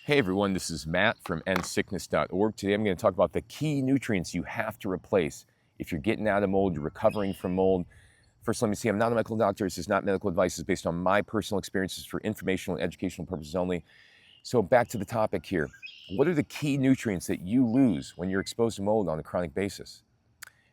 Hey everyone, this is Matt from endsickness.org. Today I'm going to talk about the key nutrients you have to replace if you're getting out of mold, you're recovering from mold. First, let me say I'm not a medical doctor. This is not medical advice. It's based on my personal experiences for informational and educational purposes only. So back to the topic here. What are the key nutrients that you lose when you're exposed to mold on a chronic basis?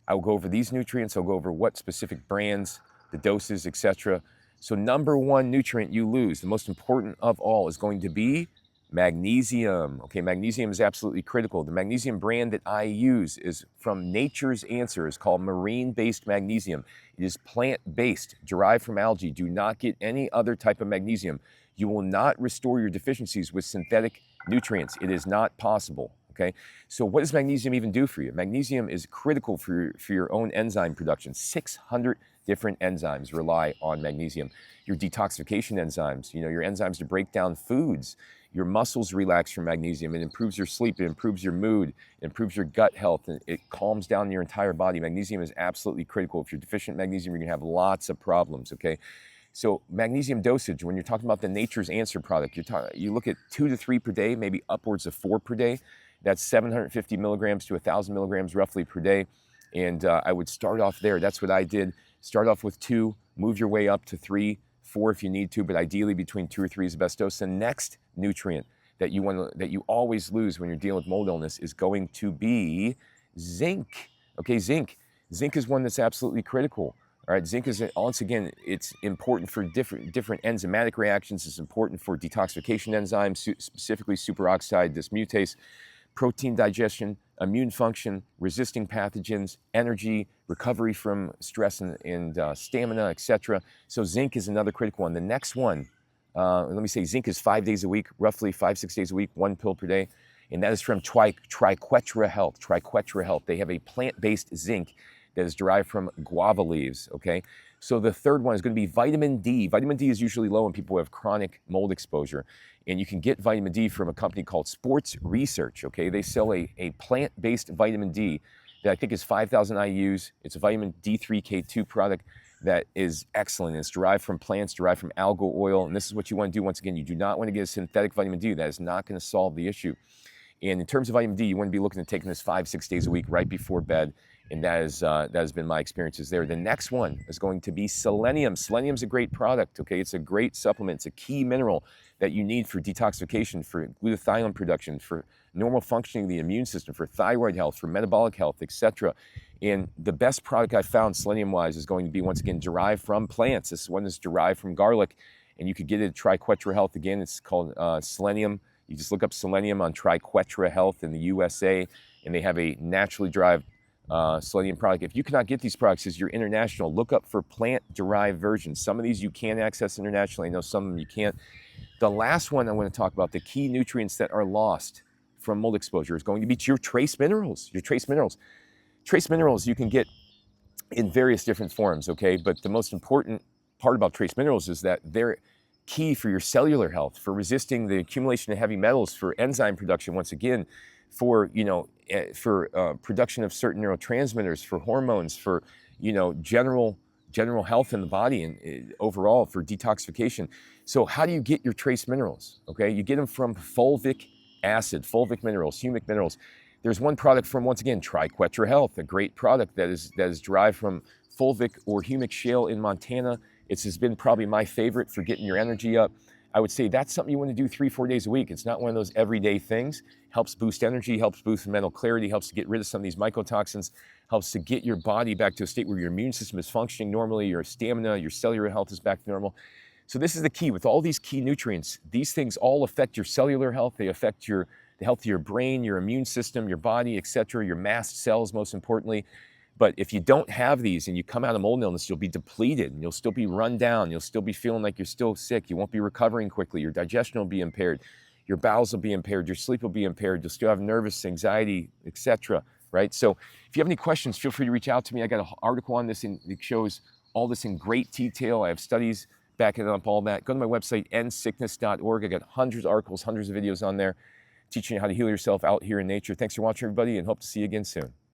I will go over these nutrients. I'll go over what specific brands, the doses, etc. So number one nutrient you lose, the most important of all, is going to be magnesium. Okay, magnesium is absolutely critical. The magnesium brand that I use is from Nature's Answer. It's called marine-based magnesium. It is plant-based, derived from algae. Do not get any other type of magnesium. You will not restore your deficiencies with synthetic nutrients. It is not possible. Okay, so what does magnesium even do for you? Magnesium is critical for your own enzyme production. 600 different enzymes rely on magnesium. Your detoxification enzymes, your enzymes to break down foods. Your muscles relax from magnesium. It improves your sleep. It improves your mood. It improves your gut health. And it calms down your entire body. Magnesium is absolutely critical. If you're deficient in magnesium, you're going to have lots of problems, okay? So magnesium dosage, when you're talking about the Nature's Answer product, you look at 2 to 3 per day, maybe upwards of 4 per day. That's 750 milligrams to 1,000 milligrams roughly per day. And I would start off there. That's what I did. Start off with 2, move your way up to 3, 4 if you need to, but ideally between 2 or 3 is the best dose. The next nutrient that you always lose when you're dealing with mold illness is going to be zinc. Okay, zinc. Zinc is one that's absolutely critical. All right, zinc is, once again, it's important for different enzymatic reactions. It's important for detoxification enzymes, specifically superoxide dismutase, protein digestion, immune function, resisting pathogens, energy, recovery from stress and stamina, etc. So zinc is another critical one. The next one, let me say zinc is 5 days a week, roughly 5-6 days a week, 1 pill per day. And that is from Triquetra Health. Triquetra Health. They have a plant-based zinc that is derived from guava leaves, okay? So the third one is going to be vitamin D. Vitamin D is usually low when people have chronic mold exposure. And you can get vitamin D from a company called Sports Research, okay? They sell a plant-based vitamin D that I think is 5,000 IUs. It's a vitamin D3K2 product that is excellent. It's derived from plants, derived from algal oil. And this is what you want to do. Once again, you do not want to get a synthetic vitamin D. That is not going to solve the issue. And in terms of vitamin D, you want to be looking at taking this 5-6 days a week right before bed. And that has been my experiences there. The next one is going to be selenium. Selenium is a great product, okay? It's a great supplement. It's a key mineral that you need for detoxification, for glutathione production, for normal functioning of the immune system, for thyroid health, for metabolic health, etc. And the best product I found selenium-wise is going to be, once again, derived from plants. This one is derived from garlic, and you could get it at Triquetra Health. Again, it's called selenium. You just look up selenium on Triquetra Health in the USA, and they have a naturally derived selenium product. If you cannot get these products as you're international, look up for plant-derived versions. Some of these you can access internationally. I know some of them you can't. The last one I want to talk about, the key nutrients that are lost from mold exposure, is going to be your trace minerals. Your trace minerals. Trace minerals you can get in various different forms, okay? But the most important part about trace minerals is that they're key for your cellular health, for resisting the accumulation of heavy metals, for enzyme production, once again, for production of certain neurotransmitters, for hormones, for general health in the body and overall for detoxification. So how do you get your trace minerals? Okay, you get them from fulvic acid, fulvic minerals, humic minerals. There's one product from, once again, Triquetra Health, a great product that is derived from fulvic or humic shale in Montana. It has been probably my favorite for getting your energy up. I would say that's something you want to do 3-4 days a week. It's not one of those everyday things. Helps boost energy, helps boost mental clarity, helps to get rid of some of these mycotoxins, helps to get your body back to a state where your immune system is functioning normally, your stamina, your cellular health is back to normal. So this is the key. With all these key nutrients, these things all affect your cellular health. They affect the health of your brain, your immune system, your body, etc., your mast cells, most importantly. But if you don't have these and you come out of mold illness, you'll be depleted and you'll still be run down. You'll still be feeling like you're still sick. You won't be recovering quickly. Your digestion will be impaired. Your bowels will be impaired. Your sleep will be impaired. You'll still have nervous anxiety, etc. Right? So if you have any questions, feel free to reach out to me. I got an article on this and it shows all this in great detail. I have studies backing up all that. Go to my website, endsickness.org. I got hundreds of articles, hundreds of videos on there teaching you how to heal yourself out here in nature. Thanks for watching, everybody, and hope to see you again soon.